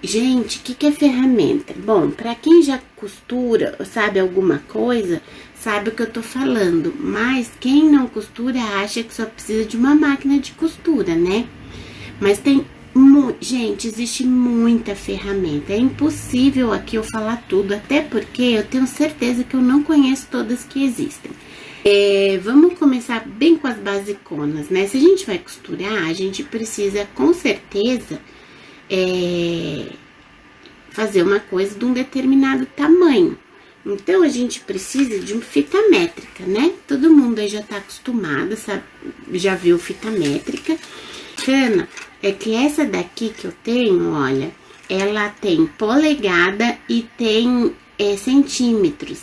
Gente, o que é ferramenta? Bom, para quem já costura ou sabe alguma coisa, sabe o que eu tô falando. Mas quem não costura acha que só precisa de uma máquina de costura, né? Mas gente, existe muita ferramenta. É impossível aqui eu falar tudo, até porque eu tenho certeza que eu não conheço todas que existem. Vamos começar bem com as basiconas, né? Se a gente vai costurar, a gente precisa com certeza fazer uma coisa de um determinado tamanho. Então, a gente precisa de uma fita métrica, né? Todo mundo aí já tá acostumado, sabe? Já viu fita métrica. Bacana é que essa daqui que eu tenho, olha, ela tem polegada e tem centímetros.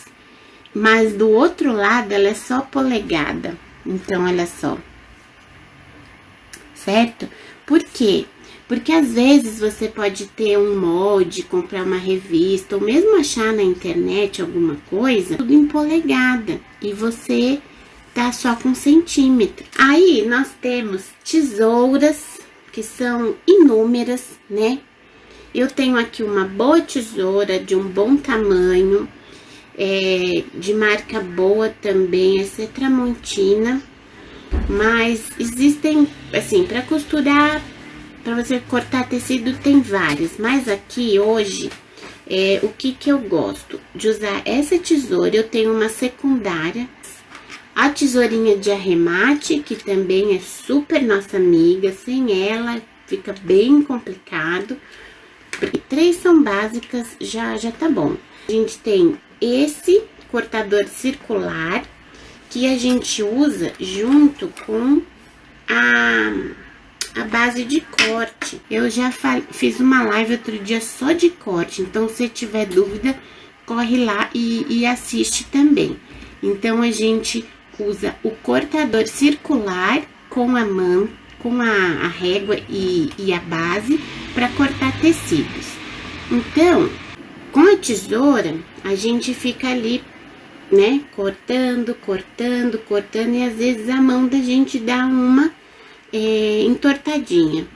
Mas do outro lado, ela é só polegada. Então, olha só. Certo? Por quê? Porque às vezes você pode ter um molde, comprar uma revista, ou mesmo achar na internet alguma coisa, tudo em polegada, e você tá só com centímetro. Aí nós temos tesouras, que são inúmeras, né? Eu tenho aqui uma boa tesoura, de um bom tamanho, de marca boa também, essa é Tramontina, mas existem, assim, para costurar, para você cortar tecido tem várias, mas aqui hoje, o que eu gosto? De usar essa tesoura, eu tenho uma secundária, a tesourinha de arremate, que também é super nossa amiga, sem ela fica bem complicado, porque 3 são básicas, já tá bom. A gente tem esse cortador circular, que a gente usa junto com a base de corte. Eu já fiz uma live outro dia só de corte, então se tiver dúvida, corre lá e assiste também. Então, a gente usa o cortador circular com a régua e a base para cortar tecidos. Então, com a tesoura, a gente fica ali, né, cortando, e às vezes a mão da gente dá uma entortadinha.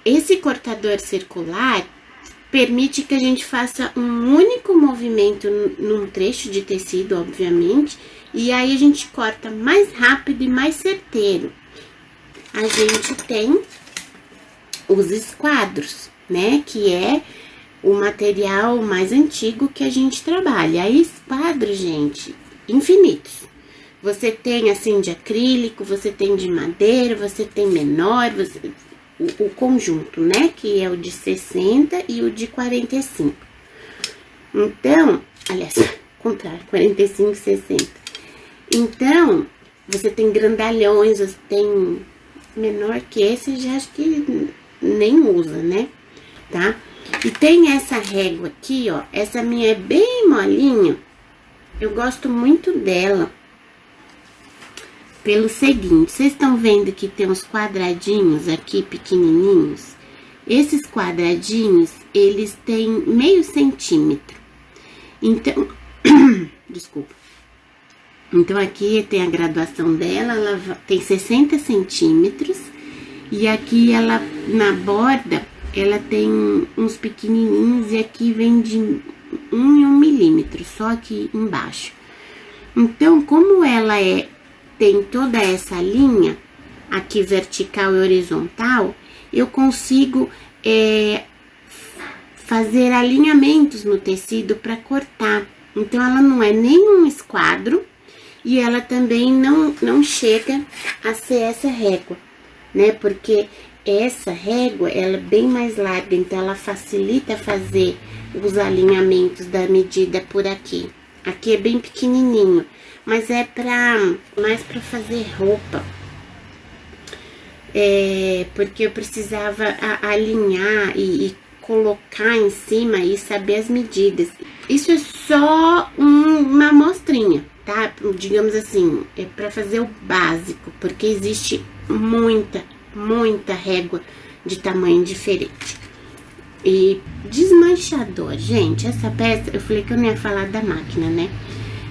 Esse cortador circular permite que a gente faça um único movimento num trecho de tecido, obviamente, e aí a gente corta mais rápido e mais certeiro. A gente tem os esquadros, né, que é o material mais antigo que a gente trabalha. Aí, esquadros, gente, infinitos. Você tem, assim, de acrílico, você tem de madeira, você tem menor, o conjunto, né? Que é o de 60 e o de 45. Então, aliás, contrário, 45 e 60. Então, você tem grandalhões, você tem menor que esse, já acho que nem usa, né? Tá? E tem essa régua aqui, ó, essa minha é bem molinha, eu gosto muito dela. Pelo seguinte, vocês estão vendo que tem uns quadradinhos aqui pequenininhos? Esses quadradinhos, eles têm meio centímetro. Então, desculpa. Então, aqui tem a graduação dela, ela tem 60 centímetros. E aqui, ela, na borda, ela tem uns pequenininhos e aqui vem de 1 em 1 milímetro, só aqui embaixo. Então, como ela tem toda essa linha, aqui vertical e horizontal, eu consigo fazer alinhamentos no tecido para cortar. Então, ela não é nem um esquadro e ela também não chega a ser essa régua, né? Porque essa régua, ela é bem mais larga, então ela facilita fazer os alinhamentos da medida por aqui. Aqui é bem pequenininho, mas é mais pra fazer roupa. Porque eu precisava alinhar e colocar em cima e saber as medidas. Isso é só uma amostrinha, tá? Digamos assim, é pra fazer o básico, porque existe muita régua de tamanho diferente. E desmanchador, gente, essa peça, eu falei que eu não ia falar da máquina, né?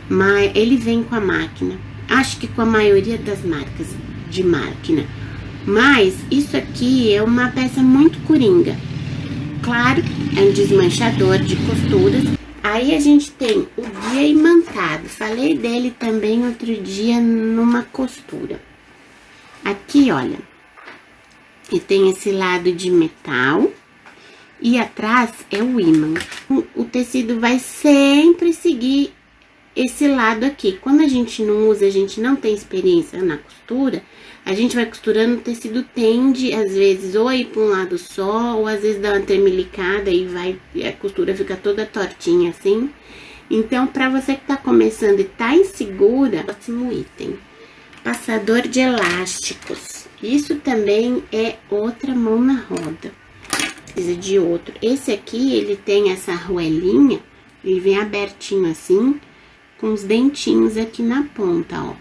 Mas ele vem com a máquina, acho que com a maioria das marcas de máquina. Mas isso aqui é uma peça muito coringa. claro, é um desmanchador de costuras. Aí a gente tem o guia imantado, falei dele também outro dia numa costura. Aqui, olha, e tem esse lado de metal e atrás é o ímã. O tecido vai sempre seguir esse lado aqui. Quando a gente não usa, a gente não tem experiência na costura, a gente vai costurando, o tecido tende, às vezes, ou a ir para um lado só, ou às vezes dá uma tremilicada e a costura fica toda tortinha assim. Então, para você que tá começando e tá insegura, próximo item, passador de elásticos. Isso também é outra mão na roda. Precisa de outro. Esse aqui, ele tem essa arruelinha, ele vem abertinho assim, com os dentinhos aqui na ponta, ó.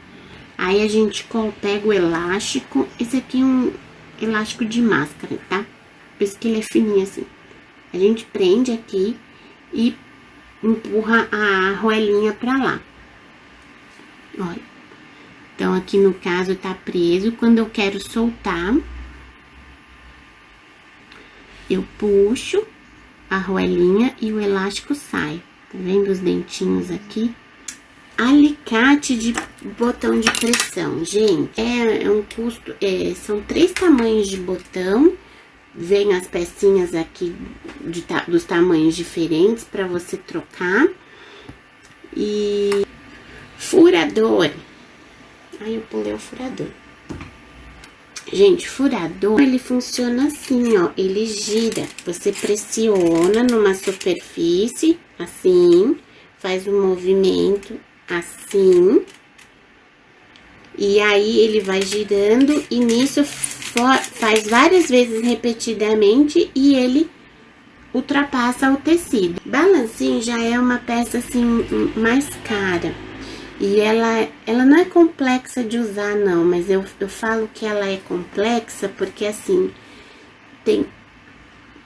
Aí a gente pega o elástico, esse aqui é um elástico de máscara, tá? Por isso que ele é fininho assim. A gente prende aqui e empurra a arruelinha pra lá. Olha. Então, aqui no caso tá preso. Quando eu quero soltar, eu puxo a arruelinha e o elástico sai. Tá vendo os dentinhos aqui? Alicate de botão de pressão, gente, é um custo, são 3 tamanhos de botão, vem as pecinhas aqui dos tamanhos diferentes para você trocar, e furador, aí eu pulei o furador, gente, furador, ele funciona assim, ó, ele gira, você pressiona numa superfície, assim, faz um movimento assim, e aí ele vai girando, e nisso faz várias vezes repetidamente, e ele ultrapassa o tecido. Balancim já é uma peça assim, mais cara, e ela não é complexa de usar não, mas eu falo que ela é complexa, porque assim, tem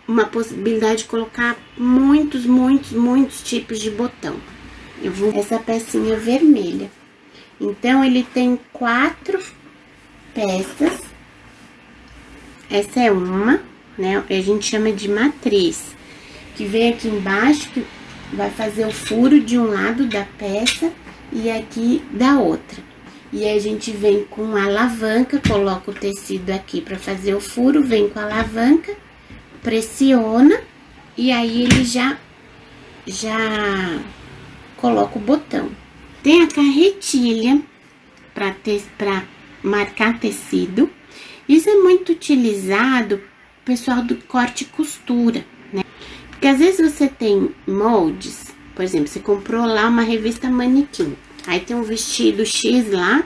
uma possibilidade de colocar muitos tipos de botão. Eu vou essa pecinha vermelha. Então, ele tem 4 peças. Essa é uma, né? A gente chama de matriz. Que vem aqui embaixo, que vai fazer o furo de um lado da peça e aqui da outra. E aí, a gente vem com a alavanca, coloca o tecido aqui pra fazer o furo, vem com a alavanca, pressiona e aí ele já coloca o botão. Tem a carretilha para marcar tecido. Isso é muito utilizado pessoal do corte e costura, né? Porque às vezes você tem moldes, por exemplo, você comprou lá uma revista manequim, aí tem um vestido X lá,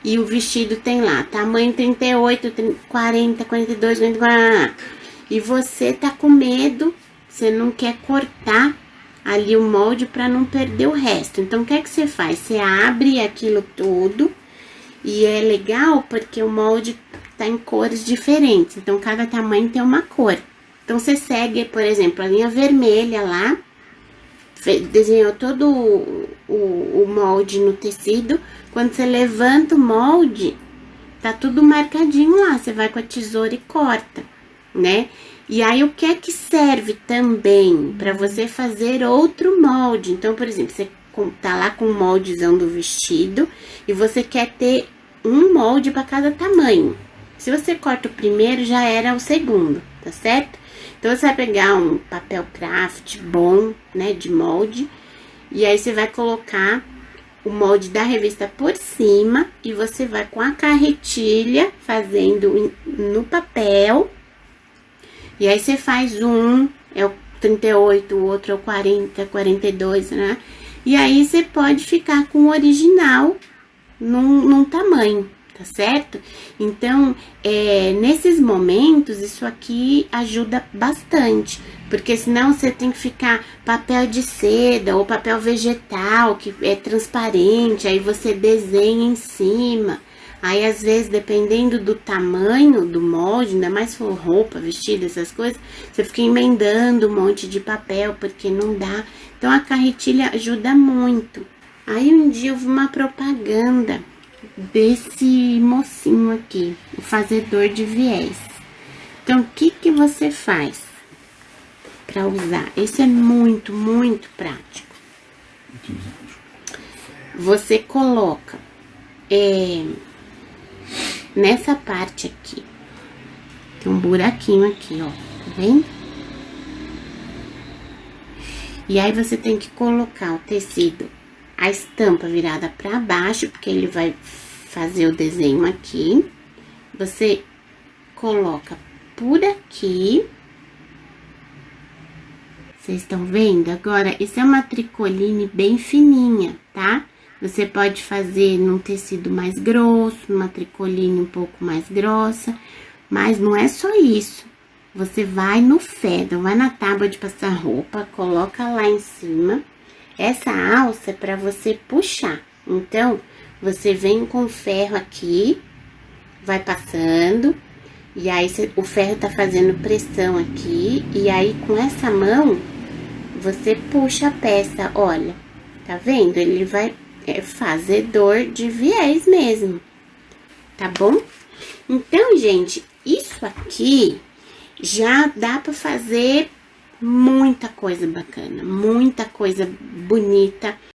e o vestido tem lá tamanho 38, 40, 42, 44, e você tá com medo, você não quer cortar ali o molde para não perder o resto. Então, o que é que você faz? Você abre aquilo tudo, e é legal porque o molde tá em cores diferentes, então cada tamanho tem uma cor. Então, você segue, por exemplo, a linha vermelha lá, desenhou todo o molde no tecido. Quando você levanta o molde, tá tudo marcadinho lá, você vai com a tesoura e corta, né? E aí, o que é que serve também para você fazer outro molde? Então, por exemplo, você tá lá com o moldezão do vestido e você quer ter um molde para cada tamanho. Se você corta o primeiro, já era o segundo, tá certo? Então, você vai pegar um papel craft bom, né, de molde, e aí você vai colocar o molde da revista por cima e você vai com a carretilha fazendo no papel. E aí, você faz um, é o 38, o outro é o 40, 42, né? E aí, você pode ficar com o original num tamanho, tá certo? Então, nesses momentos, isso aqui ajuda bastante. Porque senão você tem que ficar papel de seda ou papel vegetal, que é transparente, aí você desenha em cima. Aí, às vezes, dependendo do tamanho do molde, ainda mais se for roupa, vestido, essas coisas, você fica emendando um monte de papel, porque não dá. Então, a carretilha ajuda muito. Aí, um dia eu vi uma propaganda desse mocinho aqui, o fazedor de viés. Então, o que que você faz? pra usar. Esse é muito, muito prático. Você coloca nessa parte aqui. Tem um buraquinho aqui, ó. Tá vendo? E aí, você tem que colocar o tecido, a estampa virada pra baixo, porque ele vai fazer o desenho aqui. Você coloca por aqui. Vocês estão vendo? Agora, isso é uma tricoline bem fininha, tá? Você pode fazer num tecido mais grosso, numa tricoline um pouco mais grossa, mas não é só isso. Você vai no ferro, vai na tábua de passar roupa, coloca lá em cima. Essa alça é pra você puxar. Então, você vem com o ferro aqui, vai passando, e aí o ferro tá fazendo pressão aqui, e aí com essa mão, você puxa a peça, olha, tá vendo? Ele vai fazedor de viés mesmo, tá bom? Então, gente, isso aqui já dá pra fazer muita coisa bacana, muita coisa bonita.